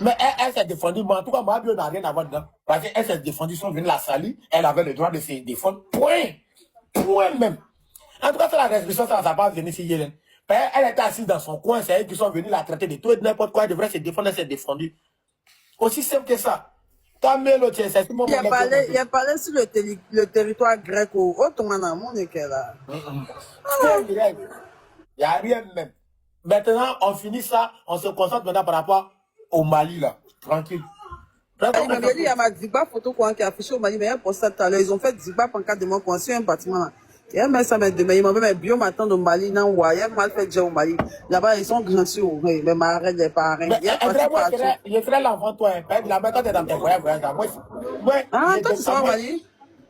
Mais elle s'est défendue. Mais en tout cas, Mabio n'a rien à voir dedans. Parce qu'elle s'est défendue, ils sont venus la salir. Elle avait le droit de se défendre. Point. Point même. En tout cas, c'est la restriction, ça ne va pas venir ici, Yélène. Elle était assise dans son coin, c'est elle qui sont venus la traiter de tout et de n'importe quoi. Elle devrait se défendre, elle s'est défendue. Aussi simple que ça. Toi, Mélo, tu c'est tout le monde. Il a parlé sur le territoire grec au Ottoman, mon équerre là. C'est direct. Il n'y a rien même. Maintenant, on finit ça, on se concentre maintenant par rapport au Mali, là. Tranquille. Il y a ma Ziba photo qui a affiché au Mali, mais pour ça, ils ont fait Ziba pendant 4 mois sur un bâtiment là. Il y a même ça, mais demain, ils m'ont même bio matin au Mali, non, ouais, il y a mal fait déjà au Mali. Là-bas, ils sont grands sur mais marraine, les parrains. Je serai l'enfant, toi, la méthode est dans tes voyages, ah, toi, tu seras au Mali?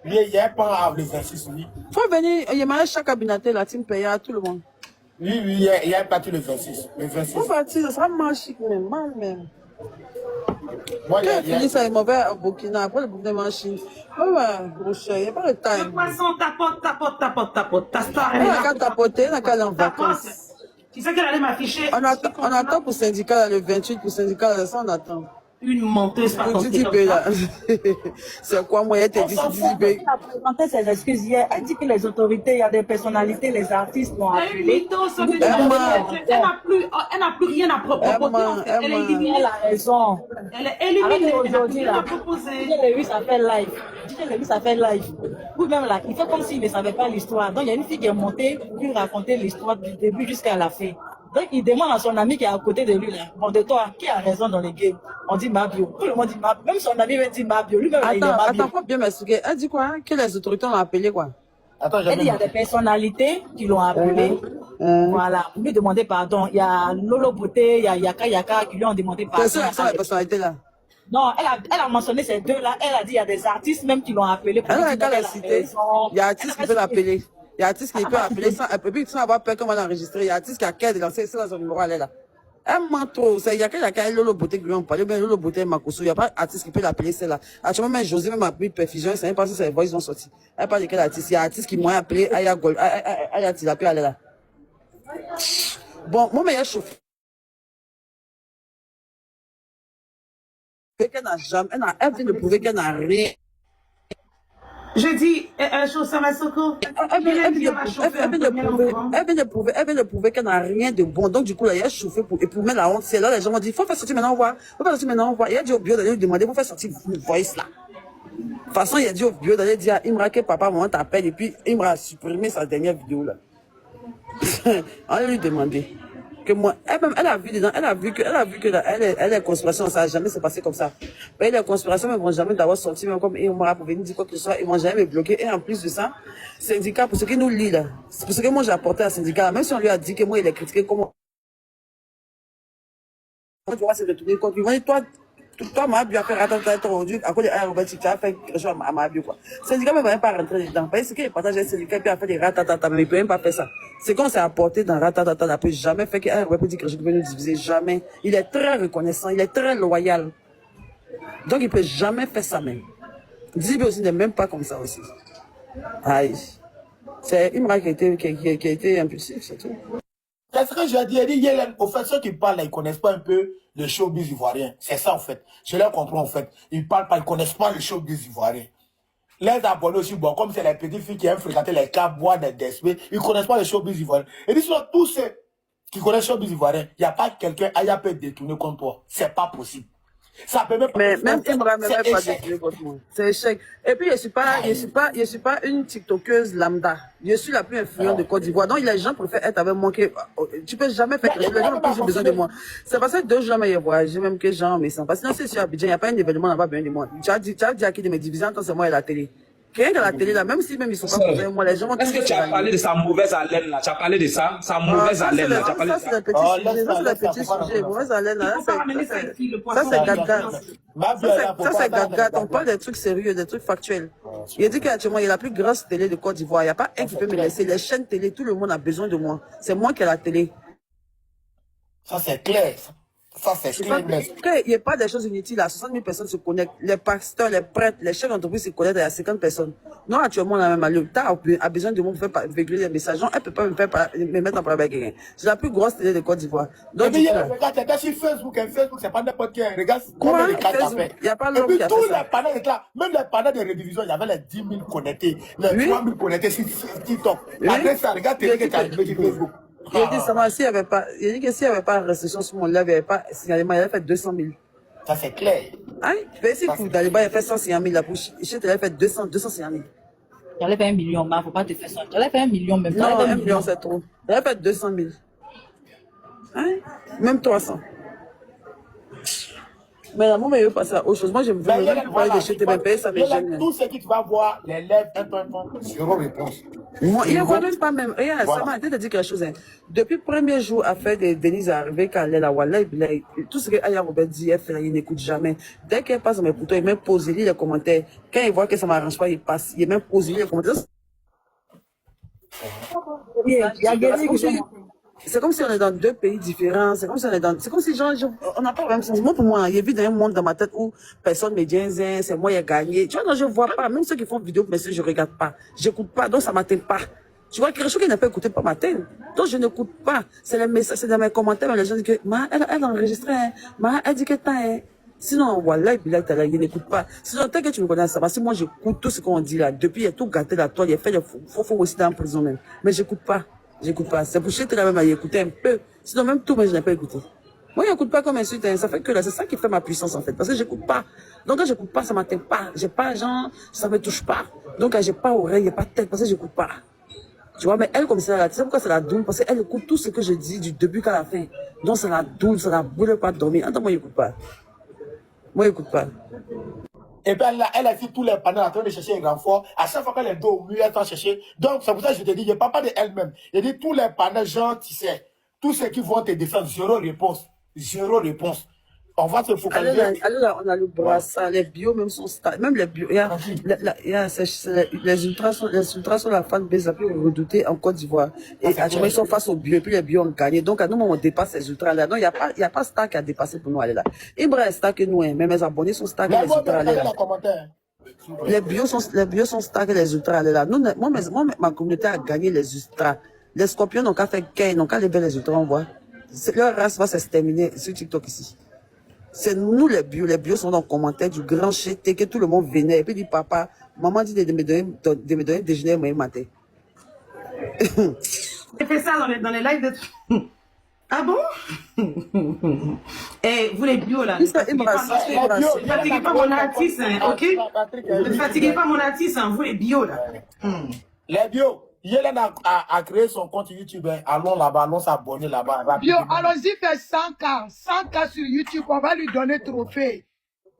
Il y a pas à l'exercice, oui. Faut venir, il y a mal chaque cabinet, la team paye à tout le monde. Oui, il y a pas tout le 26. Le 26. Faut partir, ça sera mal chic même, mal même. Moi, il y a fini ça, il m'en va au Burkina, après le Burkina Machine. Oh ouais, gros cher, il n'y a pas le temps. Le poisson tapote. Ta star, elle a qu'à tapoter, elle a qu'à aller en vacances. Tu sais qu'elle allait m'afficher. On attend pour syndicat le 28, pour syndicat, ça on attend. Une menteuse par contre. C'est quoi, moi, elle t'a dit Didibé. Elle a présenté ses excuses hier. Elle dit que les autorités, il y a des personnalités, les artistes l'ont appelée. Elle n'a plus rien à proposer. Elle est éliminée. Elle a raison. Elle est éliminée. Aujourd'hui, là, DJ a fait live. DJ Lewis a fait live. Ou même là, il fait comme s'il ne savait pas l'histoire. Donc, il y a une fille qui est montée pour lui raconter l'histoire du début jusqu'à la fin. Donc, il demande à son ami qui est à côté de lui, là, bon, de toi, qui a raison dans les games? On dit Mabio. Tout le monde dit Mabio. Même son ami même dit Mabio. Lui-même, il est Mabio. Attends, faut bien m'expliquer. Elle dit quoi? Que les autorités l'ont appelé quoi? Elle dit il y a des personnalités qui l'ont appelé. Voilà, pour lui demander pardon. Il y a Lolo Beauté, il y a Yaka qui lui ont demandé pardon. Quelles sont les personnalités là? Non, elle a mentionné ces deux-là. Elle a dit il y a des artistes même qui l'ont appelé. Pour elle a qu'à les citer. Il y a artistes qui peuvent l'appeler. Il y a artiste qui peut appeler sans, et puis sans avoir peur qu'on va l'enregistrer. Il y a artiste qui a qu'à lancer ça dans son numéro, elle est là. Elle ment trop. Il y a qu'à Lolo Beauté qui lui ont parlé, mais Lolo Beauté et Makoso, il n'y a pas artiste qui peut l'appeler celle-là. Actuellement, même José même a pris perfusion, c'est même pas si ses voix sont sortis. Elle parle de quel artiste. Il y a artiste qui m'ont appelé, Aya Gold, Aya Tilapia, elle est là. Bon, moi, mais il y a chauffé. Elle vient de prouver qu'elle n'a rien. Je dis, Soko. Elle vient de prouver qu'elle n'a rien de bon. Donc, du coup, là, il a chauffé pour mettre la honte. C'est là, les gens vont dire, faut faire sortir maintenant, on voit. Faut faire sortir maintenant, on voit. Il a dit au bio d'aller lui demander, faut faire sortir le voice là. De toute façon, il a dit au bio d'aller dire à Imra que papa, maman t'appelle. Et puis, Imra a supprimé sa dernière vidéo là. On va lui demander. Que moi, elle a vu dedans, elle a vu que elle est conspiration, ça n'a jamais se passé comme ça. Mais les conspirations ne vont jamais d'avoir sorti, même comme Imra pour venir dire quoi que ce soit, ils vont jamais me bloquer. Et en plus de ça, syndicat, pour ce qui nous lit là, c'est pour ce que moi j'ai apporté à syndicat, même si on lui a dit que moi il est critiqué, comment tu vas se retourner contre lui. Toi, Mabio a fait ratatata aujourd'hui, à cause de Robert, tu as fait quelque chose à Mabio, quoi. Le syndicat ne va même pas rentrer dedans. Parce qu'il partage le syndicat, puis il a fait des ratatata, mais il ne peut même pas faire ça. C'est qu'on s'est apporté dans ratatata, il n'a jamais fait qu'un Robert dit que je peux nous diviser, jamais. Il est très reconnaissant, il est très loyal. Donc, il ne peut jamais faire ça même. Dibé aussi n'est même pas comme ça aussi. Aïe. C'est Imra qui a été impulsif, c'est tout. Qu'est-ce que je dis? Il dit, au fait, ceux qui parlent, ils ne connaissent pas un peu le showbiz ivoirien. C'est ça, en fait. Je les comprends, en fait. Ils parlent pas, ils ne connaissent pas le showbiz ivoirien. Les abonnés aussi, bon, comme c'est les petites filles qui aiment fréquenter les câbles, boire des DSP, ils ne connaissent pas le showbiz ivoirien. Et ils sont tous ceux qui connaissent le showbiz ivoirien. Il n'y a pas quelqu'un qui a pu détourner contre toi. C'est pas possible. Ça peut même pas. Mais même Imra ne peut pas détourner contre moi. C'est échec. Et puis, je suis pas une TikTokeuse lambda. Je suis la plus influente de Côte d'Ivoire. Donc, les gens préfèrent être avec moi que, tu peux jamais faire quelque chose. Les gens ont plus besoin de moi. C'est parce que 2 jours, mais voyagé, même que Jean, mais sans. Parce que sinon, c'est sur Abidjan, il n'y a pas un événement là-bas, besoin de moi. Tu as dit à qui de mes divisions, c'est moi et la télé. Rien que la télé là, même si même ils sont pas pour moi, les gens vont. Est-ce que tu as parlé de sa mauvaise haleine là? Tu as parlé de ça? Sa mauvaise haleine là? Tu as parlé de ça? Ça, c'est le petit sujet. Mauvaise haleine là. Ça, c'est gâte-gâte. Ça, c'est gâte-gâte. On parle des trucs sérieux, des trucs factuels. Il a dit qu'actuellement, il y a la plus grosse télé de Côte d'Ivoire. Il n'y a pas un qui peut me laisser. Les chaînes télé, tout le monde a besoin de moi. C'est moi qui ai la télé. Ça, c'est clair. Ça, c'est clair. Il n'y a pas des choses inutiles. Là, 60 000 personnes se connectent. Les pasteurs, les prêtres, les chefs d'entreprise se connectent à 50 personnes. Non, actuellement, la même l'État a besoin de moi pour faire véhiculer des messages. Non, elle ne peut pas me mettre en problème avec quelqu'un. C'est la plus grosse télé de Côte d'Ivoire. Donc, mais regarde, t'es sur Facebook, et Facebook, c'est pas n'importe qui. Regarde combien de cas t'as fait. Il n'y a pas Et l'homme puis, qui a tous fait ça. les panneaux étaient là. Même les panneaux de rédivision, il y avait les 10 000 connectés, les 3 000 connectés sur TikTok. Après ça, regarde, télé que t'as mis sur Facebook. Il a dit, ça va, s'il n'y avait pas, il a dit que s'il n'y avait pas de restriction sur mon live, il n'y avait pas signalement, il avait fait 200 000. Ça, c'est clair. Hein? Mais si vous, dans les bas, il a fait 150 000, la bouche, il a fait 250 000. J'allais faire 1 million, mais faut pas te faire ça. J'allais faire 1 million même. Non, 1 million, c'est trop. Il a fait 200 000. Hein? Même 300. Mais là, moi, je veux passer à autre chose. Moi, je veux parler de chez TBP, ça me gêne. Tout ce que tu vas voir, les lèvres, zéro réponse. Moi, il ne voit même pas même. Regarde, ça m'a été de dire quelque chose. Hein. Depuis le premier jour, affaire de Denise est arrivée, quand elle est là, tout ce que Aya Robert dit, elle fait, il n'écoute jamais. Dès qu'elle passe dans mes poutons, il même pose les commentaires. Quand il voit que ça ne m'arrange pas, il passe. Il même pose les commentaires. C'est comme si on est dans deux pays différents. C'est comme si on est dans. C'est comme si on n'a pas le même sentiment pour moi. Il y a vu dans un monde dans ma tête où personne me dit c'est moi qui ai gagné. Tu vois, non, je vois pas. Même ceux qui font vidéo, mais je regarde pas. J'écoute pas. Donc ça m'atteint pas. Tu vois, quelque chose qui n'a pas écouté pas m'atteint. Donc je n'écoute pas. C'est les messages, c'est dans mes commentaires, mais les gens disent que elle a enregistré. Elle dit que t'as. Sinon, voilà, il n'écoute pas. Sinon, tant que tu me connais, ça va. Si moi j'écoute tout ce qu'on dit là, depuis il a tout gâté la toile, il a fait le faux aussi dans la prison même. Mais j'écoute pas. J'écoute pas. C'est pour que tu même à écouter un peu. Sinon, même tout, mais je n'ai pas écouté. Moi, j'écoute pas comme insulte. Hein. Ça fait que là, c'est ça qui fait ma puissance, en fait. Parce que j'écoute pas. Donc, quand j'écoute pas, ça m'atteint pas. J'ai pas, genre, ça me touche pas. Donc, quand j'ai pas oreille, j'ai pas tête, parce que j'écoute pas. Tu vois, mais elle, comme ça, tu sais pourquoi c'est la doule? Parce qu'elle écoute tout ce que je dis du début qu'à la fin. Donc, c'est la doule, ça la boule pas dormir. Attends, moi, j'écoute pas. Moi, j'écoute pas. Et bien là, elle a fait tous les panneaux en train de chercher un renfort. À chaque fois qu'elle est dos au mur, elle est en chercher. Donc, c'est pour ça que je te dis, je ne parle pas de elle-même. Je dis tous les panneaux, genre, tu sais, tous ceux qui vont te défendre, zéro réponse. Zéro réponse. On va se focaliser. Allez là, on a le brassard, les bio même sont stars. Même les bio, les ultras sont la fanbase la plus redoutée en Côte d'Ivoire. Et actuellement, ils sont face aux bio, et puis les bio ont gagné. Donc, à nous, on dépasse les ultras là. Donc, il n'y a pas star qui a dépassé pour nous aller là. Il me reste star que nous, hein. Même mes abonnés sont stars que les ultras aller là. Les bio sont stars que les ultras aller là. Nous, moi, ma communauté a gagné les ultras. Les scorpions n'ont qu'à faire gain, n'ont qu'à lever les ultras, on voit. Leur race va s'exterminer sur TikTok ici. C'est nous les bio sont dans le commentaire du grand chété que tout le monde venait. Et puis dit papa, maman dit de me donner déjeuner moi matin. J'ai fait ça dans les lives de... Ah bon? Eh, vous les bio là, ne fatiguez pas mon artiste, hein, ok? Ne fatiguez pas mon artiste, hein, vous les bio là. Les bio. Yélène a créé son compte YouTube. Hein. Allons là-bas, allons s'abonner là-bas. Bio, allons-y faire 100K. 100K sur YouTube, on va lui donner trophée.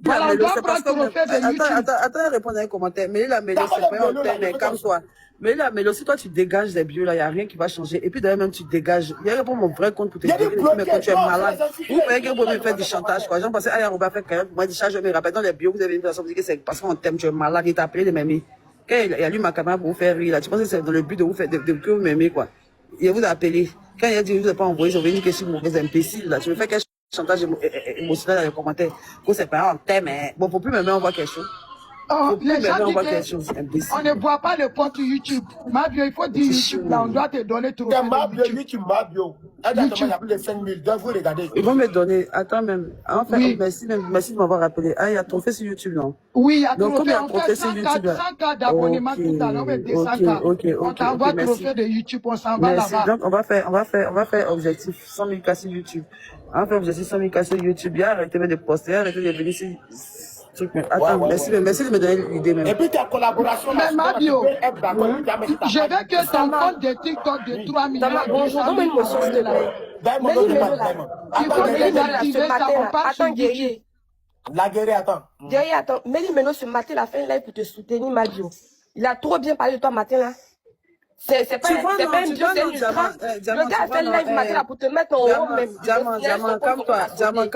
Voilà, on doit prendre trophée de YouTube. Attends, répondre à un commentaire. Mais là, c'est pas un thème, mais calme-toi. Mais là, si toi tu dégages des bio, là, il n'y a rien qui va changer. Et puis d'ailleurs, même tu dégages. Il y a pas mon vrai compte pour te dire mais quand tu es malade. Vous voyez que vous me faites du chantage, quoi. J'en pensais, on va faire quand même. Moi, je me rappelle dans les bio, vous avez une façon de dire que c'est parce qu'on t'aime, tu es malade, il t'a appelé les mêmes. Quand il a lu ma caméra pour vous faire rire, là, tu penses que c'est dans le but de vous faire, de que vous m'aimez, quoi. Il vous a appelé. Quand il a dit, vous n'avez pas envoyé, vous avez une question pour vous imbéciles, là. Tu me fais quel chantage émotionnel dans les commentaires. Que c'est pas un thème, hein. Bon, faut plus me mettre, on voit quelque chose. Oh, les gens disent on ne voit pas le compte YouTube. Mabio, il faut dire YouTube, là, on doit te donner tout. Mabio, YouTube, Mabio. Il y a plus de 5 000, donc vous regardez. Ils vont me donner, attends même, en fait, oui. Merci de m'avoir rappelé. Ah, il y a trophée sur YouTube, non? Oui, il y a trophée sur YouTube. 100K d'abonnement tout à l'heure, on va dire 100K. On t'envoie trophée de YouTube, on s'en va là-bas. Donc, on va faire objectif 100 000 K sur YouTube. On va faire objectif 100 000 K sur YouTube. Arrêtez de poster, arrêtez de venir sur... Attends, merci de me donner l'idée même. Et puis ta collaboration, mais Mabio, je veux que ton compte de TikTok de 3 millions il faut désactiver ça, on part sur YouTube. La guerre, attends. Guerrier, attends. Méli Meno ce matin, il a fait un live pour te soutenir, Mabio. Il a trop bien parlé de toi matin là. C'est pas un bio, c'est une ultra. Le gars a fait un live matin là pour te mettre en haut même. Diamant,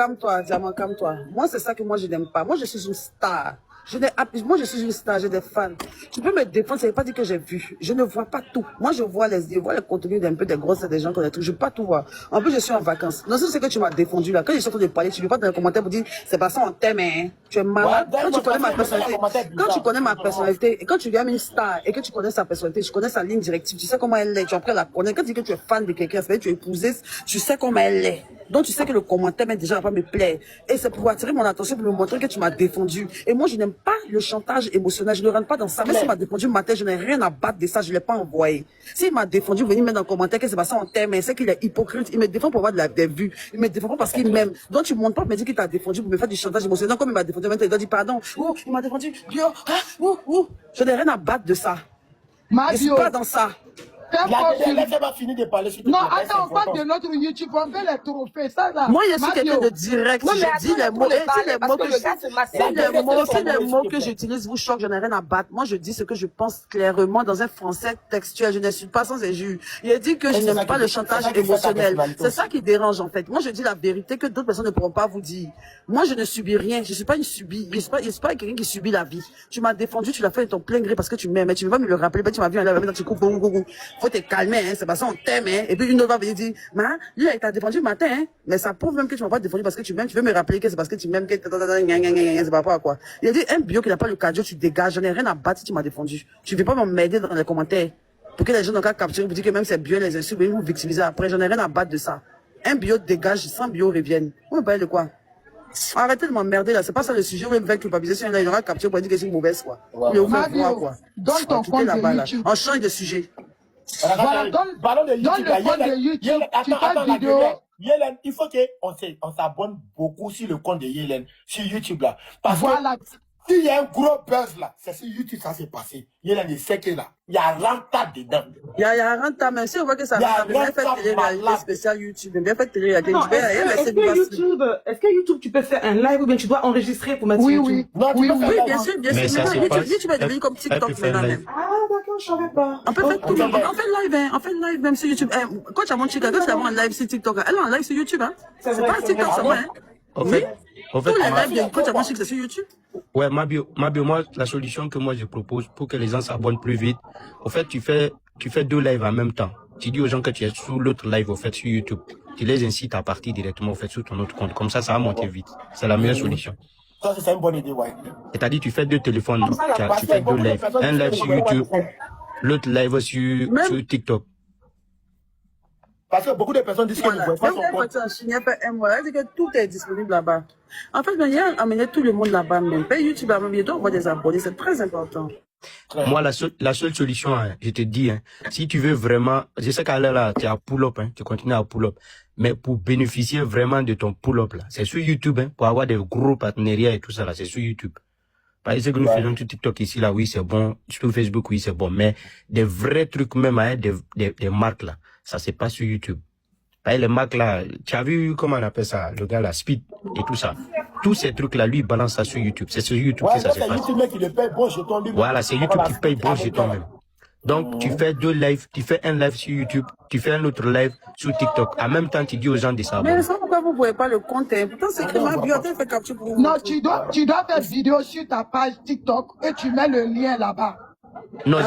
calme-toi. Moi, c'est ça que moi, je n'aime pas. Moi, je suis une star. Moi, je suis une star, j'ai des fans. Tu peux me défendre, ça ne veut pas dire que j'ai vu. Je ne vois pas tout. Moi, je vois les contenus d'un peu des grosses, des gens, des trucs. Je ne peux pas tout voir. En plus, je suis en vacances. Non, c'est que tu m'as défendu là. Quand je suis en train de parler, tu ne veux pas dans les commentaires pour dire, c'est pas ça, on t'aime, hein. Tu es malade. Ouais, Quand tu connais ma personnalité, et quand tu viens une star, et que tu connais sa personnalité, tu connais sa ligne directive, tu sais comment elle est, tu apprends à la connaître. Quand tu dis que tu es fan de quelqu'un, c'est tu es épousé, tu sais comment elle est. Donc, tu sais que le commentaire mais déjà va pas me plaire. Et c'est pour attirer mon attention, pour me montrer que tu m'as défendu. Et moi, je n'aime pas le chantage émotionnel. Je ne rentre pas dans ça. Mais s'il m'a défendu matin, je n'ai rien à battre de ça. Je ne l'ai pas envoyé. S'il m'a défendu, venez mettre dans le commentaire que c'est pas ça, on t'aime. Mais c'est qu'il est hypocrite. Il me défend pour avoir des vues. Il me défend pas parce qu'il m'aime. Donc, tu ne montes pas pour me dire qu'il t'a défendu pour me faire du chantage émotionnel. Comme il m'a défendu, maintenant, il doit dire pardon. Oh, il m'a défendu. Je n'ai rien à battre de ça. Je suis pas dans ça. Laissez-moi finir de parler. Non, attends, on parle de notre YouTube, on fait les trophées, ça là. Moi, je suis quelqu'un de direct. Non, mais Je dis les mots, si les mots que je j'utilise vous choquent, je n'ai rien à battre. Moi, je dis ce que je pense clairement dans un français textuel. Je n'insulte pas sans injure. Il a dit que je n'aime pas le chantage émotionnel. C'est ça qui dérange, en fait. Moi, je dis la vérité que d'autres personnes ne pourront pas vous dire. Moi, je ne subis rien. Je suis pas une subie. Je suis pas quelqu'un qui subit la vie. Tu m'as défendu, tu l'as fait de ton plein gré parce que tu m'aimes. Mais tu ne veux pas me le rappeler. Tu m'as vu en live, maintenant tu coupes, faut te calmer, hein, c'est pas ça, on t'aime, hein. Et puis une autre va venir dire, lui, il t'a défendu le matin, hein. Mais ça prouve même que tu m'as pas défendu parce que tu m'aimes, tu veux me rappeler que c'est parce que tu m'aimes, que c'est pas quoi. Il a dit, un bio qui n'a pas le cardio, tu dégages, j'en ai rien à battre si tu m'as défendu. Tu veux pas m'aider dans les commentaires. Pour que les gens n'ont qu'à capturer, vous dire que même c'est bio, les insultes, vous victimiser après, j'en ai rien à battre de ça. Un bio dégage, 100 bio reviennent. Vous me parlez de quoi? Arrêtez de m'emmerder là, c'est pas ça le sujet, vous me faites culpabiliser, si il aura capturé pour dire que c'est une mauvaise, quoi. Il ouvert voir, quoi. Donne ton compte de YouTube. On change de sujet. Voilà, dans le compte de YouTube, tu fais une vidéo. Yellen, il faut qu'on s'abonne beaucoup sur le compte de Yellen, sur YouTube là. Parce Voilà. que s'il y a un gros buzz là, c'est sur YouTube ça s'est passé. Yellen, il sait que là, il y a renta dedans. Il y a renta, même si on voit que ça va bien fait télé-réalité spéciale YouTube, bien fait télé-réalité. Est-ce que YouTube, tu peux faire un live ou bien tu dois enregistrer pour mettre sur YouTube? Oui, bien sûr, bien sûr. YouTube est devenu comme TikTok maintenant même. Ah, d'accord, je savais pas. On peut faire tout, on fait live même sur YouTube. Quand tu as mon chica, quand tu as un live sur TikTok, elle a un live sur YouTube, hein. C'est pas TikTok, ça va, hein. En fait, tous les lives de quand tu as mon chica, c'est sur YouTube. Ouais, Mabio, moi, la solution que moi je propose pour que les gens s'abonnent plus vite, au fait, tu fais 2 lives en même temps. Tu dis aux gens que tu es sous l'autre live, au fait, sur YouTube. Tu les incites à partir directement, au fait, sur ton autre compte. Comme ça va monter vite. C'est la meilleure solution. Ça, c'est une bonne idée, ouais. C'est-à-dire, tu fais 2 téléphones, tu fais 2 lives. Un live sur YouTube, l'autre live sur TikTok. Parce que beaucoup de personnes disent que ne voient pas son compte. Elle dit que tout est disponible là-bas. En fait, il y a amené tout le monde là-bas même. YouTube là-bas, il doit avoir des abonnés, c'est très important. Moi, la seule solution, hein, je te dis, hein, si tu veux vraiment, je sais qu'à l'heure là, tu es à pull-up, hein, tu continues à pull-up, mais pour bénéficier vraiment de ton pull-up là, c'est sur YouTube, hein, pour avoir des gros partenariats et tout ça là, c'est sur YouTube. Parce que nous faisons sur TikTok ici là, oui c'est bon, sur Facebook oui c'est bon, mais des vrais trucs même, hein, des marques là, ça c'est pas sur YouTube. Parce que les marques là, tu as vu comment on appelle ça, le gars là, Speed et tout ça. Tous ces trucs-là, lui, il balance ça sur YouTube. C'est sur YouTube que ça se passe. Voilà, c'est YouTube qui paye bon jeton même. Donc, tu fais 2 lives, tu fais un live sur YouTube, tu fais un autre live sur TikTok. En même temps, tu dis aux gens de s'abonner. Mais ça, pourquoi vous ne voyez pas le compte? Pourtant, c'est que ma bibliothèque fait capture pour vous. Non, tu dois faire vidéo sur ta page TikTok et tu mets le lien là-bas. Non,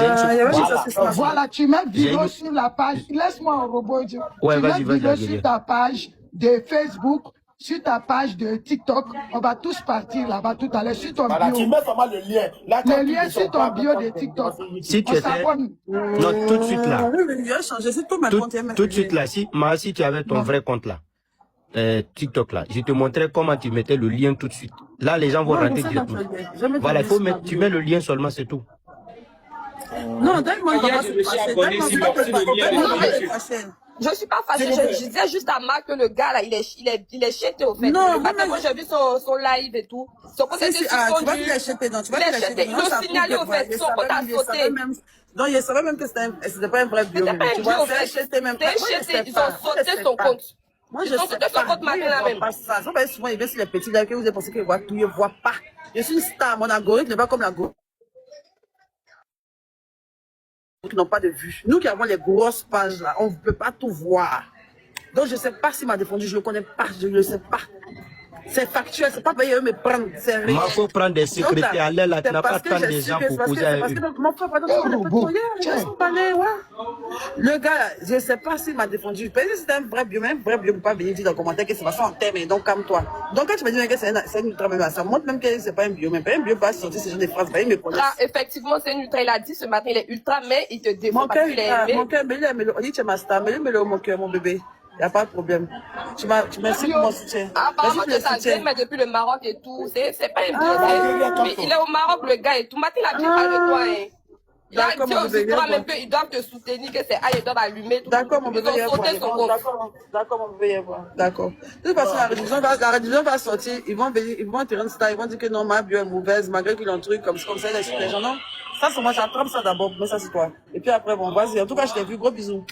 voilà, tu mets vidéo sur la page. Laisse-moi un robot. Ouais, tu vas-y, mets vidéo sur ta page de Facebook, sur ta page de TikTok. On va tous partir là-bas tout à l'heure sur ton bio. Tu mets seulement le lien. Le lien sur ton bio de TikTok. Si tu étais... Non, tout de suite là. Tout de suite là. Si tu avais ton vrai compte là, TikTok là, je te montrais comment tu mettais le lien tout de suite. Là, les gens vont rentrer directement. Voilà, il faut mettre, tu mets le lien seulement, c'est tout. Non, donne-moi je suis pas fâchée, je disais juste à Marc que le gars là, il est chété au fait. Non, moi j'ai vu son live et tout. Son côté de tu vas le chété, non, tu vas le chété. Il le signalé au fait, son côté à sauter. Non, il savait même que c'était pas un vrai bio. Tu vois, c'est chété même. Ils ont sauté son compte. Moi, je sais son compte matin là même. Ça va souvent, il vient sur les petits lives que vous avez pensé qu'il voit tout, il voit pas. Je suis une star, mon algorithme n'est pas comme l'algorithme. Qui n'ont pas de vue. Nous qui avons les grosses pages là, on ne peut pas tout voir. Donc je ne sais pas s'il m'a défendu, je ne le connais pas, je ne le sais pas. C'est factuel, c'est pas payé, eux me prendre, c'est rien. Il faut prendre des secrétaires à l'aile, là, tu n'as pas tant de gens pour poser à eux. Parce que mon frère, par exemple, le gars, je ne sais pas s'il m'a défendu. Peut-être que c'était un vrai bio, mais un vrai bio ne peut pas venir dire dans le commentaire que c'est pas ça en termes, donc calme-toi. Donc quand tu me dis que c'est un ultra, ça montre même que c'est pas un bio, mais pas un bio pas sortir ce genre de phrases, il me connaît. Effectivement, c'est un ultra, il a dit ce matin, il est ultra, mais il te défend parce qu'il est aimé. Mon cœur, on dit que tu es ma star, mets-le mon cœur, mon bébé. Il n'y a pas de problème. Tu merci pour mon soutien. Apparemment, que ça vient, mais depuis le Maroc et tout, c'est pas un bio. Mais il est au Maroc, le gars et tout. Matin, il a bien parlé de toi, hein. Il a dit aussi, toi-même, qu'ils doivent te soutenir, que c'est ils doivent allumer tout. D'accord, mon bébé, d'accord, mon bébé, d'accord. De toute façon, la rédition va sortir, ils vont venir, ils vont te rendre ça, ils vont dire que non, ma bio est mauvaise, malgré qu'ils ont un truc comme ça, les gens, non. Ça, c'est moi, j'attrape ça d'abord, mais ça, c'est toi. Et puis après, bon, vas-y. En tout cas, je t'ai vu, gros bisous.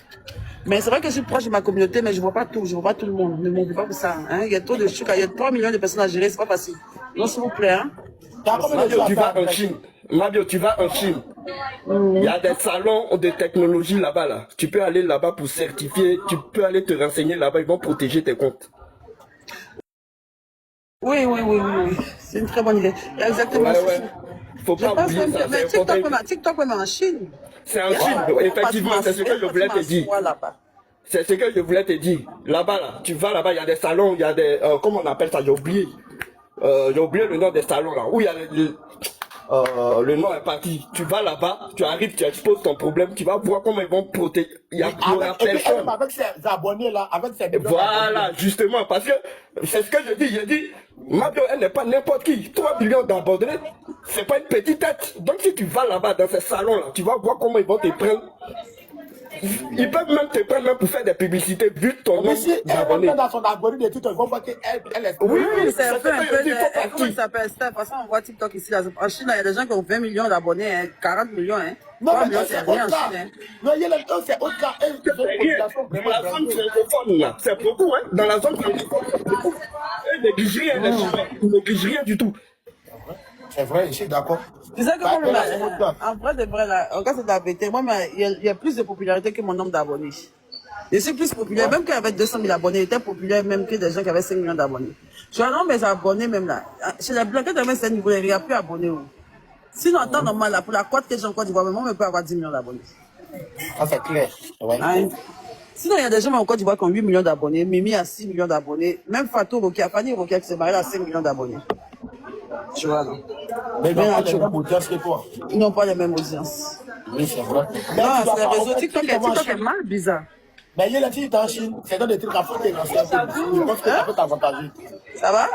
Mais c'est vrai que je suis proche de ma communauté, mais je vois pas tout, je vois pas tout le monde. Ne m'en veux pas pour ça, hein. Il y a trop de trucs, il y a 3 millions de personnes à gérer, c'est pas facile. Non, s'il vous plaît, hein. Mabio, tu vas en Chine. Mabio, tu vas en Chine. Il y a des salons de technologie là-bas, là. Tu peux aller là-bas pour certifier, tu peux aller te renseigner là-bas, ils vont protéger tes comptes. Oui. C'est une très bonne idée. Exactement. Ouais. Faut pas oublier ça. Mais TikTok, même en Chine. C'est en Chine, effectivement, c'est ce que je voulais te dire. C'est ce que je voulais te dire. Là-bas, là, tu vas là-bas, il y a des salons, il y a des... comment on appelle ça? J'ai oublié le nom des salons, là. Où il y a le nom est parti. Tu vas là-bas, tu arrives, tu exposes ton problème, tu vas voir comment ils vont protéger. Il y aura personne. Avec ses abonnés, là, avec ses... Voilà, justement, parce que c'est ce que je dis. Je dis, Mabio, elle n'est pas n'importe qui. 3 millions d'abonnés, c'est pas une petite tête. Donc si tu vas là-bas dans ces salons-là, tu vas voir comment ils vont te prendre. Ils peuvent même te prendre même pour faire des publicités vu ton nombre d'abonnés. Dans son abonné de TikTok, ils vont voir qu'elle est... Oui, c'est un peu... Comment il s'appelle, Steph? De toute façon, on voit TikTok ici. Là. En Chine, il y a des gens qui ont 20 millions d'abonnés, hein, 40 millions. Hein. Non, mais c'est rien en Chine. Non, il y a c'est autre cas. Dans la zone francophone, là, c'est beaucoup. Hein. Dans la zone francophone, c'est beaucoup. Ils négligent rien, les Chinois. Ils négligent rien du tout. C'est vrai, je suis d'accord. Tu sais que moi, en vrai de vrai, là, en cas c'est de la vérité, moi, il y a plus de popularité que mon nombre d'abonnés. Je suis plus populaire, même quand j'avais 200 000 abonnés, j'étais populaire même que des gens qui avaient 5 millions d'abonnés. Je vois non, mes abonnés, même là, chez les blancs, quand j'avais ce niveau, il n'y a plus d'abonnés. Sinon, en temps normal, là, pour la côte que j'ai encore d'Ivoire, moi, on peut avoir 10 millions d'abonnés. Ah, c'est clair. Ouais. Sinon, il y a des gens en Côte d'Ivoire qui ont 8 millions d'abonnés, Mimi a 6 millions d'abonnés, même Fatou Rokia, Fanny Rokia qui s'est mariée à 5 millions d'abonnés. Tu vois, non. Mais ils n'ont pas les mêmes audiences que toi. Ils n'ont pas les mêmes audiences. Oui, c'est vrai. Non, c'est les réseaux. TikTok est mal bizarre. Mais il y a la fille dans Chine, c'est dans des trucs à faire des lancers. Je pense que ça peut t'avantager. Ça va?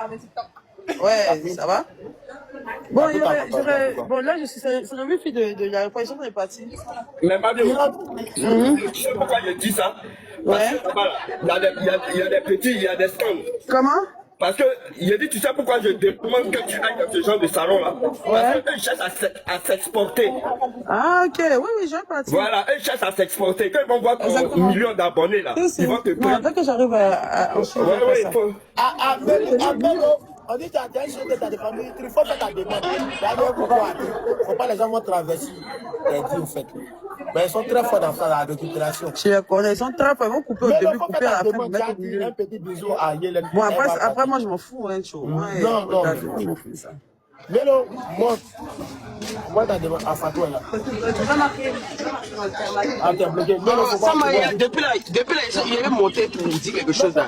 Ouais, ça va? Bon, bon, là, c'est le wifi de l'aéroport, ils sont dans les parties. Mais Mabio, tu sais pourquoi je dis ça? Parce que il y a des petits, il y a des stands. Comment? Parce que, il a dit, tu sais pourquoi je demande que tu ailles dans ce genre de salon-là? Parce qu'eux cherchent à s'exporter. Ah, ok, oui, j'ai parti. Voilà, eux cherchent à s'exporter. Quand ils vont voir ton million d'abonnés, là, ils vont te prendre. Dès que j'arrive à enchaîner. Oui, il faut. On dit que tu as un chef de ta famille, il faut faire ta demande. Il ne faut pas les gens vont traverser les dieux, en fait. Mais ils sont très forts dans la récupération. Je les connais, ils sont très forts. Ils vont couper au début, couper à la fin, mettre au milieu. Un petit bisou à Yélène. Bon, après moi, je m'en fous, hein, tu vois. Non. Je m'en fous de ça. Mais non, moi, t'as demandé à Fatou, là. Ah, t'es bloqué. Depuis là, il avait monté pour nous dire quelque chose là.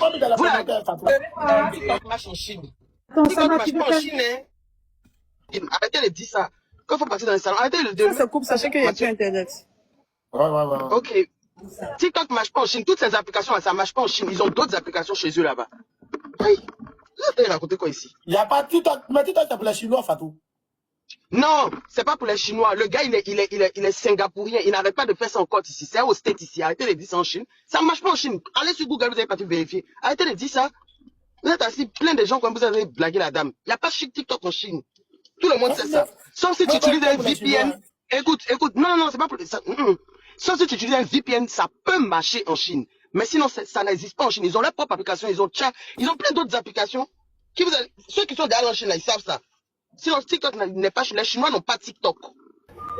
TikTok marche en Chine. TikTok marche pas en Chine, hein. Arrêtez de dire ça. Quand il faut partir dans les salons, arrêtez de dire. Ça se coupe, sachez qu'il n'y a plus Internet. Ouais. Ok. TikTok marche pas en Chine. Toutes ces applications là, ça marche pas en Chine. Ils ont d'autres applications chez eux là-bas. Oui. Là, t'as raconté quoi ici? Il n'y a pas TikTok. Mais TikTok, c'est pour les Chinois, Fatou. Non, c'est pas pour les Chinois. Le gars, il est singapourien. Il n'arrête pas de faire son compte ici. C'est au State ici. Arrêtez de dire ça en Chine. Ça ne marche pas en Chine. Allez sur Google, vous avez pas tout vérifier. Arrêtez de dire ça. Vous êtes assis plein de gens comme vous avez blagué la dame. Il n'y a pas TikTok en Chine. Tout le monde sait ça. Sauf si tu utilises un VPN. Écoute. Non, c'est pas pour ça. Sauf si tu utilises un VPN, ça peut marcher en Chine. Mais sinon, ça n'existe pas en Chine. Ils ont leur propre application, ils ont chat, ils ont plein d'autres applications. Ceux qui sont derrière en Chine, là, ils savent ça. Sinon, TikTok n'est pas Chine. Les Chinois n'ont pas TikTok.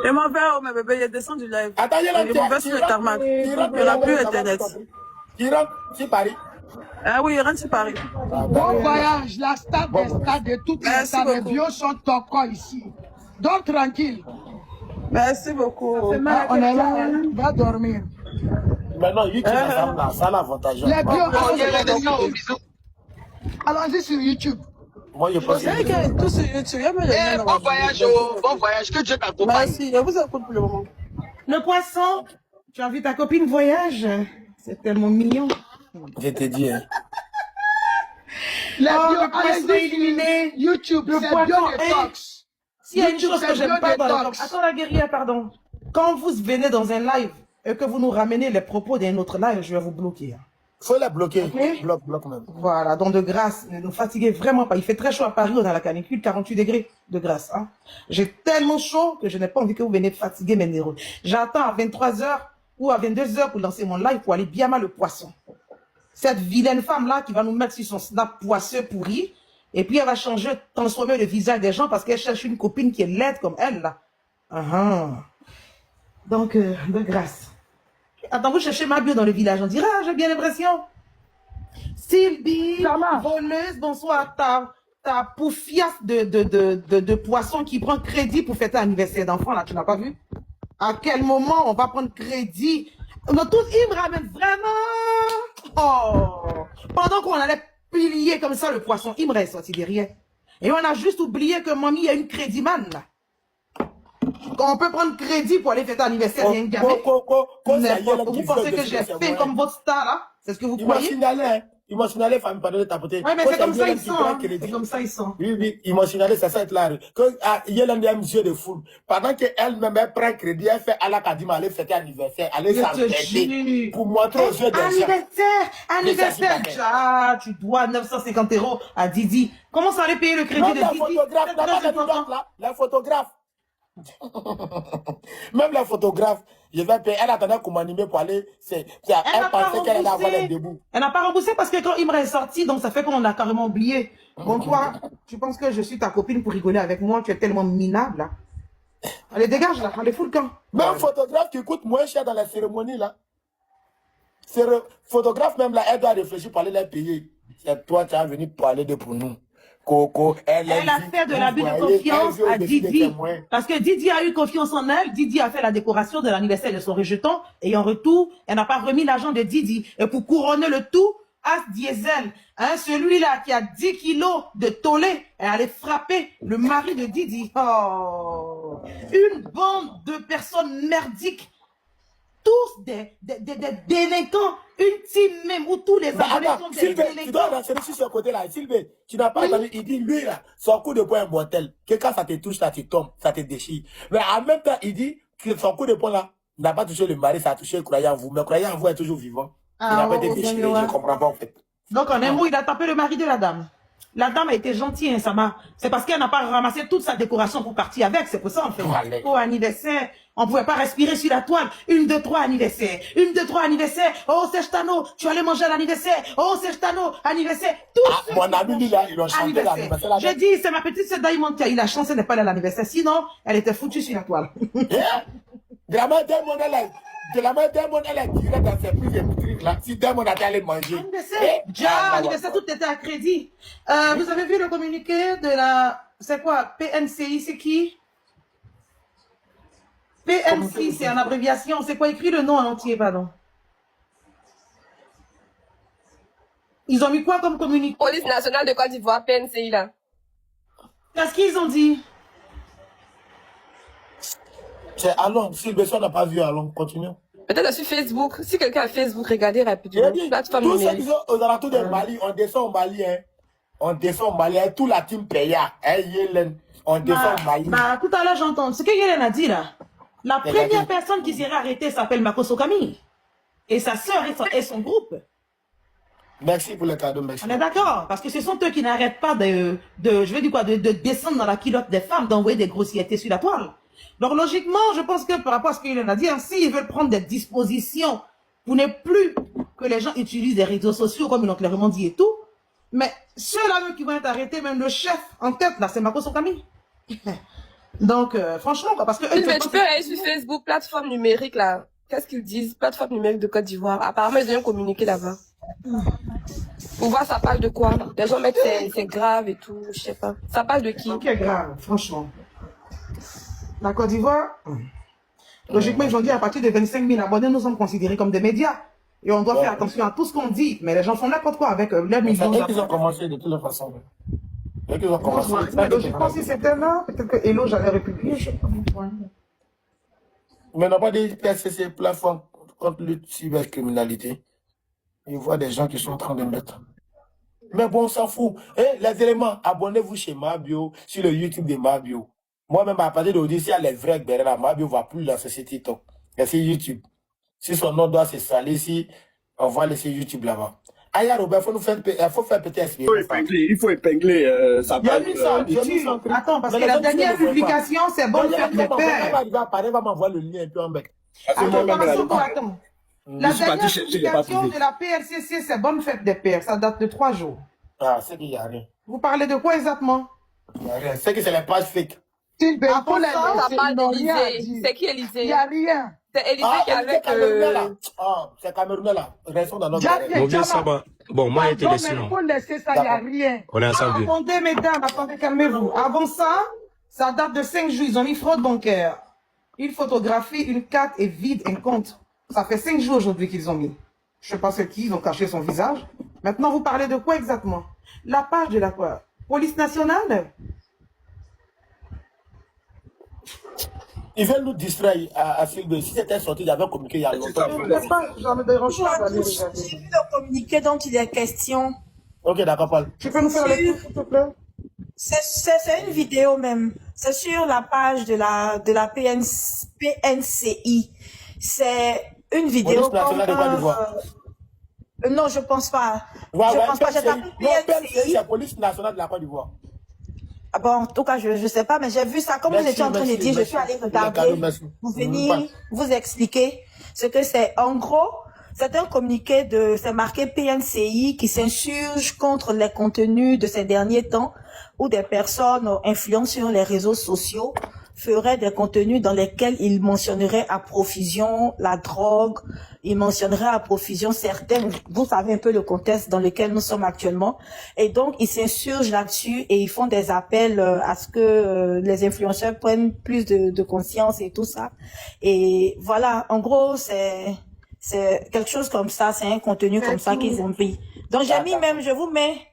Et mon père, mes bébés, il est descendu du live. Attends, il y a mon père sur le tarmac. Il n'a plus Internet. Il rentre sur Paris. Ah oui, rentre sur Paris. Bon voyage, la star des stars de toutes les stars. Les vieux sont tocos ici. Donc tranquille. Merci beaucoup. On est là, on va dormir. Maintenant, YouTube, ça a l'avantage. Les Bisous, vieux, bisous. allons-y sur YouTube. Moi, je pense C'est vrai que tout sur YouTube. Bon voyage, bon voyage. Que Dieu t'accompagne. Merci, je vous écoute pour le moment. Le poisson, tu as vu ta copine voyage? C'est tellement mignon. Je t'ai dit, hein. Les Oh, vieux, le poisson allez-y éliminé. sur YouTube, Le c'est poisson bien les est- tox. S'il y a une YouTube, chose que c'est j'aime bien pas des dans tox. Attends la guerrière, pardon. Quand vous venez dans un live et que vous nous ramenez les propos d'un autre live, je vais vous bloquer. Hein. Faut la bloquer. Ok. Bloque même. Voilà, donc de grâce, ne nous fatiguez vraiment pas. Il fait très chaud à Paris, on a la canicule, 48 degrés de grâce. Hein. J'ai tellement chaud que je n'ai pas envie que vous veniez fatiguer mes neurones. J'attends à 23h ou à 22h pour lancer mon live pour aller bien mal le poisson. Cette vilaine femme-là qui va nous mettre sur son snap poisseux pourri, et puis elle va changer, transformer le visage des gens parce qu'elle cherche une copine qui est laide comme elle, là. Donc, de grâce. Attends, vous cherchez ma bio dans le village, on dira, j'ai bien l'impression. Sylvie, voleuse, bonsoir, ta poufiasse de poisson qui prend crédit pour fêter l'anniversaire d'enfant, là, tu n'as pas vu? À quel moment on va prendre crédit? On a tous, il me ramène vraiment. Oh! Pendant qu'on allait plier comme ça le poisson, il me reste sorti derrière. Et on a juste oublié que mamie a une crédit man, là. On peut prendre crédit pour aller fêter l'anniversaire d'un gamin. Vous pensez que j'ai fait comme votre star, là? C'est ce que vous croyez? Ils m'ont signalé, famille, pardon de tapoter. Oui, mais c'est comme ça ils sont. Hein. C'est comme ça ils sont. Oui, oui, ils m'ont signalé, c'est ça être là. Il y a l'un des monsieur de foule. Pendant qu'elle-même elle prend crédit, elle fait à la Kadima, aller fêter anniversaire, aller s'embêter pour montrer aux yeux des gens. Anniversaire, ah, tu dois 950 € à Didi. Comment ça allait payer le crédit de la Didi? photographe, là, la photographe. Même la photographe, je vais payer. Elle attendait qu'on m'anime pour aller. Elle pensait qu'elle allait avoir les débuts. Elle n'a pas remboursé parce que quand Imra est sorti, donc ça fait qu'on a carrément oublié. Bon, toi, tu penses que je suis ta copine pour rigoler avec moi? Tu es tellement minable, là. Allez, dégage, là. Allez, fous le camp. Même photographe qui coûte moins cher dans la cérémonie, là. Photographe, même là, elle doit réfléchir pour aller les payer. C'est toi, tu es venu parler de pour nous. Coco, elle a fait de l'abus de confiance à Didi. Parce que Didi a eu confiance en elle. Didi a fait la décoration de l'anniversaire de son rejeton. Et en retour, elle n'a pas remis l'argent de Didi. Et pour couronner le tout, As Diesel, hein, celui-là qui a 10 kilos de tollé, est allé frapper le mari de Didi. Oh, une bande de personnes merdiques. Tous des délinquants, une team même où tous les abonnés sont des délinquants. Tu dois rassurer sur ce côté-là. Sylvain, tu n'as pas entendu, il dit, lui, là, son coup de poing est mortel. Que quand ça te touche, ça te tombe, ça te déchire. Mais en même temps, il dit que son coup de poing, là, n'a pas touché le mari, ça a touché le croyant en vous. Mais le croyant en vous est toujours vivant. Il n'a pas été déchiré, je ne comprends pas, en fait. Donc, en un mot, il a tapé le mari de la dame. La dame a été gentille, hein, Sama. C'est parce qu'elle n'a pas ramassé toute sa décoration pour partir avec. C'est pour ça, en fait. Au anniversaire, on ne pouvait pas respirer sur la toile. 1, 2, 3 anniversaire. 1, 2, 3 anniversaire. Oh, Serge-Tano, tu allais manger à l'anniversaire. Oh, Serge-Tano, anniversaire. Tout mon ami, là, ils ont chanté l'anniversaire. Je dis, c'est ma petite sœur Diamond qui a eu la chance de ne pas aller à l'anniversaire. Sinon, elle était foutue sur la toile. Vraiment, Diamond, de la main Diamond, elle est tirée dans ses prises et trucs là. Si Diamond a allé manger. Anniversaire, tout était à crédit. Vous avez vu le communiqué de la... C'est quoi? PNCI, c'est qui? PNCI, c'est en abréviation. C'est quoi? Écrit le nom en entier, pardon. Ils ont mis quoi comme communiqué? Police nationale de Côte d'Ivoire, PNCI, là. Qu'est-ce qu'ils ont dit? C'est Alon. Si le besoin n'a pas vu Alon, continuons. Peut-être sur Facebook. Si quelqu'un a Facebook, regardez rapidement. Plateforme tous ceux numérique. qui sont aux alentours de Mali, on descend au Mali, hein. On descend au Mali, hein. Toute la team Paya, hein, Yelen, on descend au Mali. Tout à l'heure, j'entends. Ce que Yelen a dit, là. La première personne qui sera arrêtée s'appelle Makoso Camille. Et sa sœur et son groupe. Merci pour le cadeau, merci. On est d'accord, parce que ce sont eux qui n'arrêtent pas de descendre dans la culotte des femmes, d'envoyer des grossièretés sur la toile. Donc, logiquement, je pense que par rapport à ce qu'il a dit, hein, s'ils veulent prendre des dispositions pour ne plus que les gens utilisent les réseaux sociaux, comme ils l'ont clairement dit et tout, mais ceux-là qui vont être arrêtés, même le chef en tête, là, c'est Makoso Camille. Donc, franchement, quoi, parce que... Mais tu peux aller sur Facebook, plateforme numérique, là. Qu'est-ce qu'ils disent? Plateforme numérique de Côte d'Ivoire. Apparemment, ils ont communiqué là-bas. Pour voir ça parle de quoi. Les gens mettent c'est grave et tout, je sais pas. Ça parle de qui? Ok, grave, franchement. La Côte d'Ivoire, logiquement, ils ont dit à partir de 25 000 abonnés, nous sommes considérés comme des médias. Et on doit faire attention à tout ce qu'on dit. Mais les gens font n'importe quoi avec leurs millions d'abonnés. Ils ont commencé de toutes les façons. Ils ont commencé. Je pense que c'était là. Peut-être que Hello, j'avais republié. Je sais pas. Mais on n'a pas dit PSC, plateforme contre la cybercriminalité. Ils voient des gens qui sont en train de mettre. Mais bon, on s'en fout. Et les éléments, abonnez-vous chez Mabio, sur le YouTube de Mabio. Moi-même, à partir d'aujourd'hui, s'il y a les vrais Berera, Mabio ne va plus lancer ce TikTok. Et c'est YouTube. Si son nom doit se salir, si on va laisser YouTube là-bas. Aya Robert, il faut faire PTSD. Il faut épingler sa page. Attends, parce que la dernière publication, c'est bonne fête des pères. Il va m'envoyer le lien un peu en bec. Attends. La dernière publication de la PLCC, c'est bonne fête des pères. Ça date de 3 jours. Ah, c'est qu'il n'y a rien. Vous parlez de quoi exactement? Il n'y a rien. C'est que c'est les pages fake. Ça parle d'Élysée. C'est qui Élysée? Il n'y a rien. C'est Élysée qui est avec... c'est Camerounais là. Restons dans notre... Bon, moi, j'étais laissé. Il faut laisser ça, il n'y a rien. On est ensemble. Attendez, mesdames, attendez, calmez-vous. Avant ça, ça date de 5 jours. Ils ont mis fraude bancaire. Une photographie, une carte et vide un compte. Ça fait 5 jours aujourd'hui qu'ils ont mis. Je ne sais pas ce qu'ils ont caché son visage. Maintenant, vous parlez de quoi exactement? La page de la police nationale? Ils veulent nous distraire à Sylvie. Si c'était sorti, il y avait communiqué il y a longtemps. Ça me dérange pas. J'ai vu le communiqué dont il est question. Ok, d'accord, Paul. Tu peux nous faire la lecture, s'il te plaît? C'est une vidéo même. C'est sur la page de la PNCI. C'est une vidéo. Non, je pense pas. Je pense pas. J'ai tapé PNCI. C'est la police nationale de la Côte d'Ivoire. Ah bon, en tout cas, je ne sais pas, mais j'ai vu ça. Comme vous étiez en train de dire, je suis allée regarder, vous venir vous expliquer ce que c'est. En gros, c'est un communiqué c'est marqué PNCI qui s'insurge contre les contenus de ces derniers temps où des personnes influentes sur les réseaux sociaux feraient des contenus dans lesquels ils mentionneraient à profusion la drogue, ils mentionneraient à profusion certaines, vous savez un peu le contexte dans lequel nous sommes actuellement, et donc ils s'insurgent là-dessus et ils font des appels à ce que les influenceurs prennent plus de conscience et tout ça. Et voilà, en gros, c'est quelque chose comme ça, c'est un contenu comme ça qu'ils ont pris. Donc j'ai mis même, je vous mets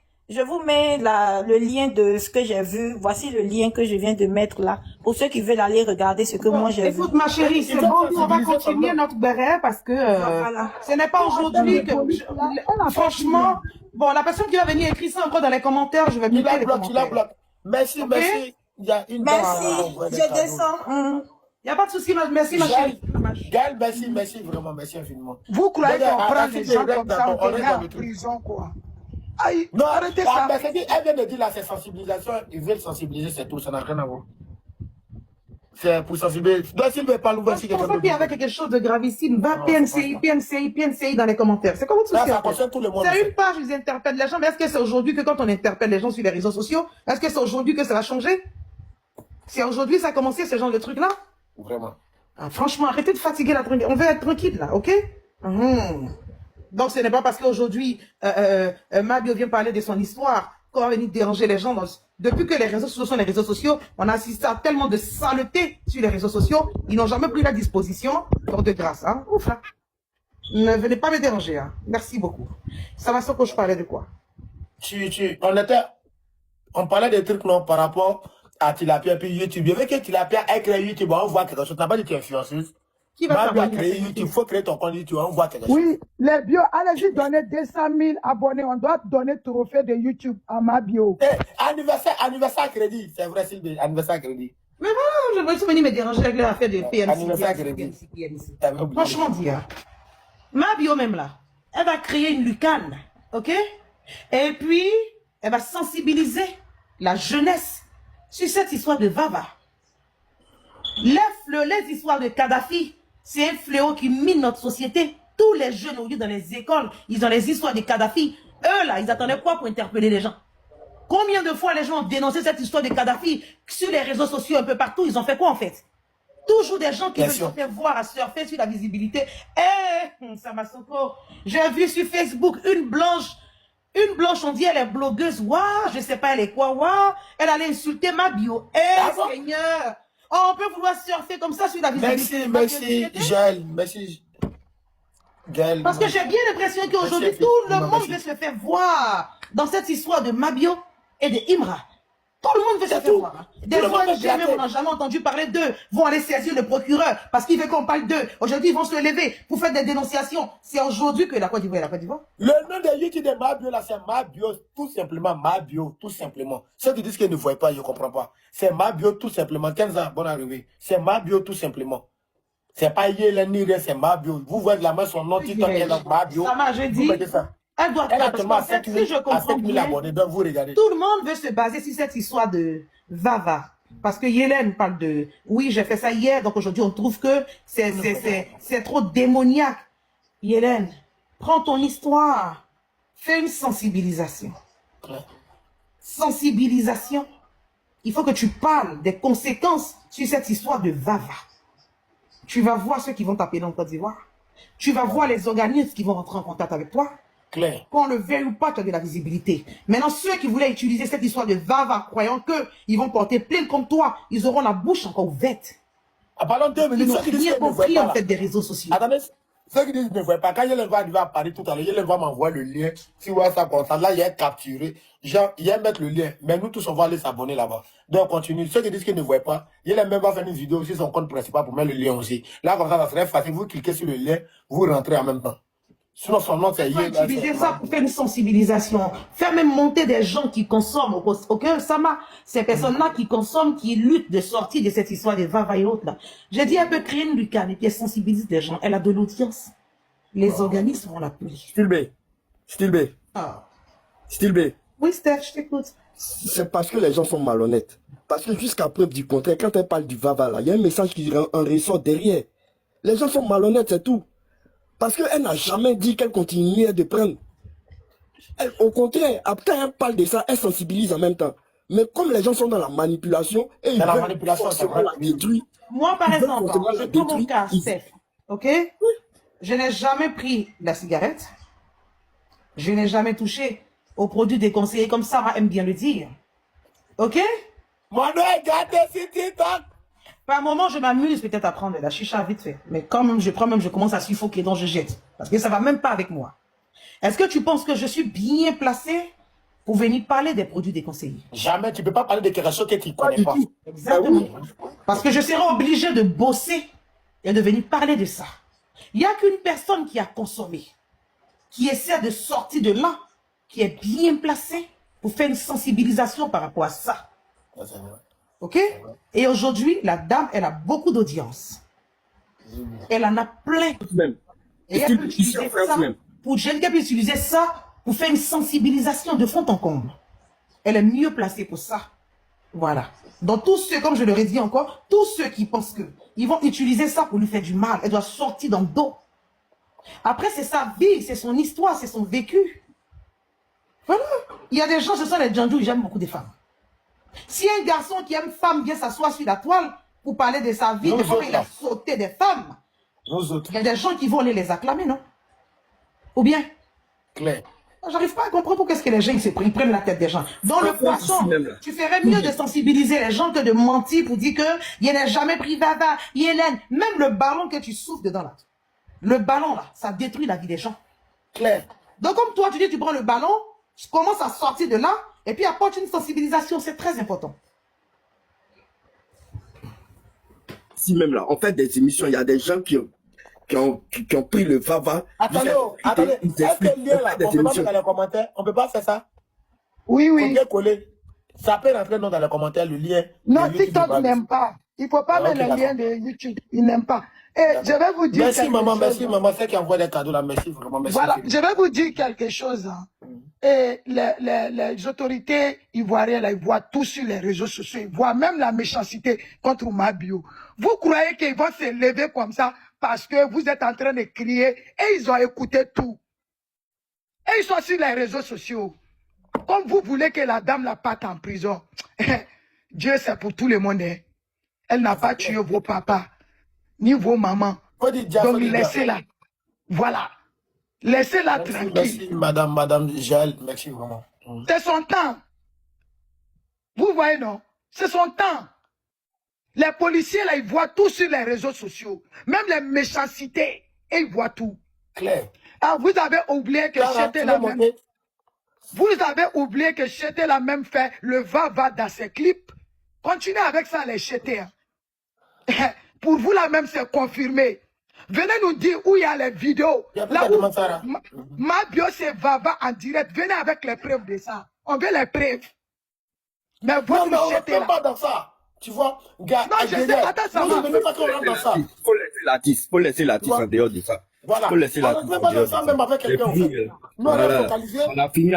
le lien de ce que j'ai vu. Voici le lien que je viens de mettre là. Pour ceux qui veulent aller regarder ce que moi j'ai vu. Écoute ma chérie, c'est bon, on va continuer notre béret parce que ce n'est pas aujourd'hui que... Franchement, bon, la personne qui va venir écrire ça encore dans les commentaires, je vais bien les commentaires. Merci, merci. Il y a une merci, je descends. Il n'y a pas de souci, merci ma chérie. Gaël, merci, vraiment, merci infiniment. Vous croyez qu'on prend les gens comme ça, on est en prison, quoi? Aïe, non, arrêtez ça. Elle vient de dire là, c'est sensibilisation. Ils veulent sensibiliser, c'est tout, ça n'a rien à voir. C'est pour sensibiliser. Donc, s'il ne veut pas l'ouvrir, je pense qu'il y avait quelque chose de gravissime. Va PNCI dans les commentaires. C'est comment tout ça? Ça concerne tout le monde. C'est une page, ils interpellent les gens. Mais est-ce que c'est aujourd'hui que quand on interpelle les gens sur les réseaux sociaux, est-ce que c'est aujourd'hui que ça va changer? C'est aujourd'hui ça a commencé, ce genre de truc-là? Vraiment. Ah, franchement, arrêtez de fatiguer la tranquille. On veut être tranquille, là, ok? Donc, ce n'est pas parce qu'aujourd'hui, Mabio vient parler de son histoire qu'on va venir déranger les gens. Depuis que les réseaux sociaux sont les réseaux sociaux, on a assisté à tellement de saleté sur les réseaux sociaux. Ils n'ont jamais pris la disposition. Donc, de grâce, hein? Ouf, là. Ne venez pas me déranger, hein? Merci beaucoup. Ça va sans que je parlais de quoi? On parlait des trucs, non, par rapport à Tilapia puis YouTube. Je veux que Tilapia ait créé YouTube, on voit quelque chose. Tu n'as pas dit que tu es influenceuse. Qui va créer YouTube? Il faut créer ton compte YouTube, on voit quelque chose. Oui, les bio, allez-y donner 200 000 abonnés. On doit donner trophée de YouTube à Mabio. Anniversaire crédit, c'est vrai, Sylvie, anniversaire crédit. Mais voilà, je vais venir me déranger avec l'affaire de PNC. Anniversaire crédit. Franchement dire, Mabio même là, elle va créer une lucane, ok? Et puis, elle va sensibiliser la jeunesse sur cette histoire de Vava. Les histoires de Kadhafi, c'est un fléau qui mine notre société. Tous les jeunes aujourd'hui dans les écoles, ils ont les histoires de Kadhafi. Eux là, ils attendaient quoi pour interpeller les gens? Combien de fois les gens ont dénoncé cette histoire de Kadhafi sur les réseaux sociaux un peu partout? Ils ont fait quoi en fait? Toujours des gens qui veulent se faire voir à surfer sur la visibilité. Eh, Samasoko, j'ai vu sur Facebook une blanche Une blanche, on dit, elle est blogueuse. Waouh, je sais pas, elle est quoi. Waouh, elle allait insulter ma bio. Seigneur. Oh, on peut vouloir surfer comme ça sur la visibilité. Merci, Gaël. Merci. Gaël. Parce que j'ai bien l'impression qu'aujourd'hui, tout le monde veut se faire voir dans cette histoire de Mabio et de Imra. Tout le monde veut se faire voir. Des fois, on n'a jamais entendu parler d'eux. Vont aller saisir le procureur parce qu'il veut qu'on parle d'eux. Aujourd'hui, ils vont se lever pour faire des dénonciations. C'est aujourd'hui que la Côte d'Ivoire est la Côte d'Ivoire. Le nom de YouTube de Mabio, là, c'est Mabio, tout simplement. Mabio, tout simplement. Ceux qui disent qu'ils ne voient pas, je ne comprends pas. C'est Mabio, tout simplement. 15 ans, bonne arrivée. C'est Mabio, tout simplement. C'est pas Yélen ni rien, c'est Mabio. Vous voyez de la main son nom, TikTok, il est dans Mabio. Ça m'a, je dis. Elle doit être si je comprends bien, vous regardez. Tout le monde veut se baser sur cette histoire de Vava. Parce que Yélène parle de oui, j'ai fait ça hier, donc aujourd'hui on trouve que c'est trop démoniaque. Yélène, prends ton histoire, fais une sensibilisation. Sensibilisation. Il faut que tu parles des conséquences sur cette histoire de Vava. Tu vas voir ceux qui vont t'appeler en Côte d'Ivoire. Tu vas voir les organismes qui vont rentrer en contact avec toi. Claire. Qu'on le veuille ou pas, tu as de la visibilité. Maintenant, ceux qui voulaient utiliser cette histoire de Vava, croyant qu'ils vont porter plainte contre toi, ils auront la bouche encore ouverte. À parlant de 2 minutes, ils n'ont rien compris en fait des réseaux sociaux. Attendez, ceux qui disent ne voient pas, quand Yélène va arriver à Paris tout à l'heure, Yélène va m'envoyer le lien. Si vous voyez ça comme ça, là, il est capturé. Genre, il va mettre le lien. Mais nous tous, on va aller s'abonner là-bas. Donc, on continue. Ceux qui disent qu'ils ne voient pas, Yélène même va faire une vidéo sur son compte principal pour mettre le lien aussi. Là, comme ça serait facile. Vous cliquez sur le lien, vous rentrez en même temps. Sinon, son nom, c'est Yélène. Utiliser ça pour faire une sensibilisation. Faire même monter des gens qui consomment. Ok, Sama, ces personnes-là qui consomment, qui luttent de sortir de cette histoire de Vava et autres là. J'ai dit, elle peut créer une lucane et puis elle sensibilise des gens. Elle a de l'audience. Les organismes vont l'appeler. Style B. Ah. Style B. Oui, Steph, je t'écoute. C'est parce que les gens sont malhonnêtes. Parce que jusqu'à preuve du contraire, quand elle parle du Vava là, il y a un message qui en ressort derrière. Les gens sont malhonnêtes, c'est tout. Parce qu'elle n'a jamais dit qu'elle continuait de prendre. Elle, au contraire, après elle parle de ça, elle sensibilise en même temps. Mais comme les gens sont dans la manipulation, et ils la veulent manipulation, forcément la détruire. Moi, par exemple, je prends mon cas, Steph. Ok? Je n'ai jamais pris la cigarette. Je n'ai jamais touché aux produits déconseillés, comme Sarah aime bien le dire. Ok? Mon nom est gâté sur TikTok. Par moment, je m'amuse peut-être à prendre de la chicha vite fait. Mais quand même, je commence à suffoquer, donc je jette. Parce que ça va même pas avec moi. Est-ce que tu penses que je suis bien placé pour venir parler des produits déconseillés? Jamais, tu peux pas parler de quelque chose que tu ne connais pas. Exactement. Parce que je serai obligé de bosser et de venir parler de ça. Il n'y a qu'une personne qui a consommé, qui essaie de sortir de là, qui est bien placée pour faire une sensibilisation par rapport à ça. Ok? Et aujourd'hui, la dame, elle a beaucoup d'audience. Elle en a plein. Et elle peut utiliser ça peut utiliser ça pour faire une sensibilisation de fond en comble. Elle est mieux placée pour ça. Voilà. Donc tous ceux, comme je leur ai dit encore, tous ceux qui pensent que ils vont utiliser ça pour lui faire du mal, elle doit sortir dans le dos. Après, c'est sa vie, c'est son histoire, c'est son vécu. Voilà. Il y a des gens, ce sont les djandjous, ils aiment beaucoup des femmes. Si un garçon qui aime femme vient s'asseoir sur la toile pour parler de sa vie, de comment il a sauté des femmes, il y a des gens qui vont aller les acclamer, non? Ou bien? Claire. J'arrive pas à comprendre pourquoi est-ce que les gens ils prennent la tête des gens. Dans le poisson, tu ferais mieux de sensibiliser les gens que de mentir pour dire que il n'a jamais pris Vava, Yélène. Même le ballon que tu souffles dedans là. Le ballon là, ça détruit la vie des gens. Claire. Donc comme toi, tu dis tu prends le ballon, tu commences à sortir de là, et puis apporte une sensibilisation, c'est très important. Si même là, on fait des émissions, il y a des gens qui ont pris le Vava. Attendez, est-ce que le lien là, on peut pas mettre dans les commentaires? On peut pas faire ça? Oui, oui. Coller. Ça peut rentrer dans les commentaires, le lien. Non, TikTok n'aime pas. Il ne faut pas mettre le lien de YouTube. Il n'aime pas. Et je vais vous dire merci maman, merci maman, c'est qui envoie des cadeaux là, merci vraiment, merci. Voilà, je vais vous dire quelque chose. Hein. Et les autorités ivoiriennes, là, ils voient tout sur les réseaux sociaux, ils voient même la méchanceté contre Mabio. Vous croyez qu'ils vont se lever comme ça parce que vous êtes en train de crier et ils ont écouté tout. Et ils sont sur les réseaux sociaux. Comme vous voulez que la dame la parte en prison. Dieu, c'est pour tout le monde. Hein. Elle n'a pas tué vos papas, ni vos mamans. Donc laissez-la. Voilà. Laissez-la Merci, tranquille. merci, madame Jaël. Merci vraiment. C'est son temps. Vous voyez, non? C'est son temps. Les policiers, là, ils voient tout sur les réseaux sociaux. Même les méchancetés, ils voient tout. Claire. Ah, vous avez oublié que c'était la même... Vous avez oublié que c'était la même fait le va-va dans ses clips. Continuez avec ça, les jeter. Hein. Pour vous, la même, c'est confirmé. Venez nous dire où il y a les vidéos. Là où ma bio, c'est va-va en direct. Venez avec les preuves de ça. On veut les preuves. Mais vous, non, mais on ne jetez là. pas dans ça. Tu vois, gars, non, je sais, attends, ça va. Je ne veux pas qu'on rentre dans ça. Il faut laisser l'artiste. Il faut laisser l'artiste en dehors de ça. Voilà. Faut laisser on ne fait pas dans ça même avec quelqu'un. En fait. Nous, on est focalisé. On a fini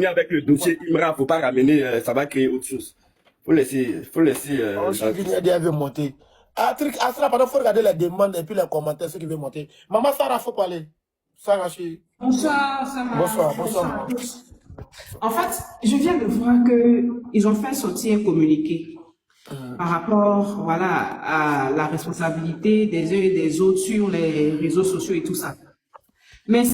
avec le dossier Imra. Il ne faut pas ramener, ça va créer autre chose. Faut laisser. Je veut monter. Asra, pardon, il faut regarder les demandes et puis les commentaires, ceux qui veulent monter. Maman Sarah, il faut parler. Sarah, Bonsoir, Sama. Bonsoir. En fait, je viens de voir qu'ils ont fait sortir un communiqué par rapport, voilà, à la responsabilité des uns et des autres sur les réseaux sociaux et tout ça. Mais